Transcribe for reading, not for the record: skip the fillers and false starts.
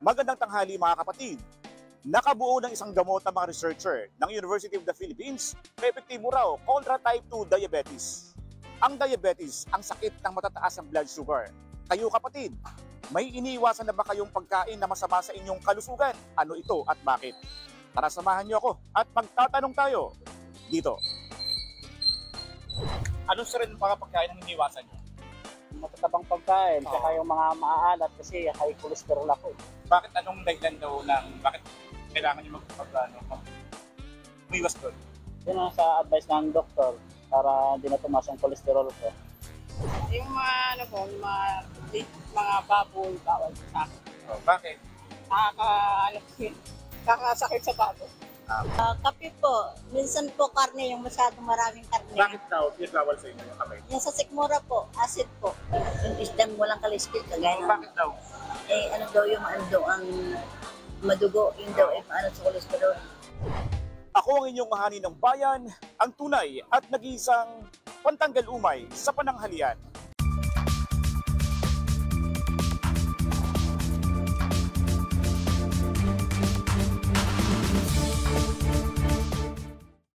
Magandang tanghali mga kapatid. Nakabuo ng isang gamot ng mga researcher ng University of the Philippines na epektibo raw kontra type 2 diabetes. Ang diabetes, ang sakit ng matataas ang blood sugar. Kayo kapatid, may iniiwasan na ba kayong pagkain na masama sa inyong kalusugan? Ano ito at bakit? Tara samahan niyo ako at magtatanong tayo dito. Ano sa rin mga pagkain ang iniiwasan niyo? Matatabang pagkain, saka yung mga maaalat kasi high cholesterol ako. Bakit anong dahilan daw ng bakit kailangan niyo umiwas doon? Yun ang sa advice ng doktor para hindi na tumaas ang cholesterol ko. Yung mga mga baboy bawal sa akin. Oh, bakit? Kakasakit sa baboy. Kape po. Minsan po karne, yung masyadong maraming karne. Bakit daw bawal sa inyo yung kamay? Yung sa sikmura po, acid po. Yung isdang walang kaliskil, kagaya ng, Bakit daw? ano daw yung ang madugo, yung daw ay paano sa kolesterol. Ako ang inyong mahani ng bayan, ang tunay at nag-iisang pantanggal umay sa pananghalian.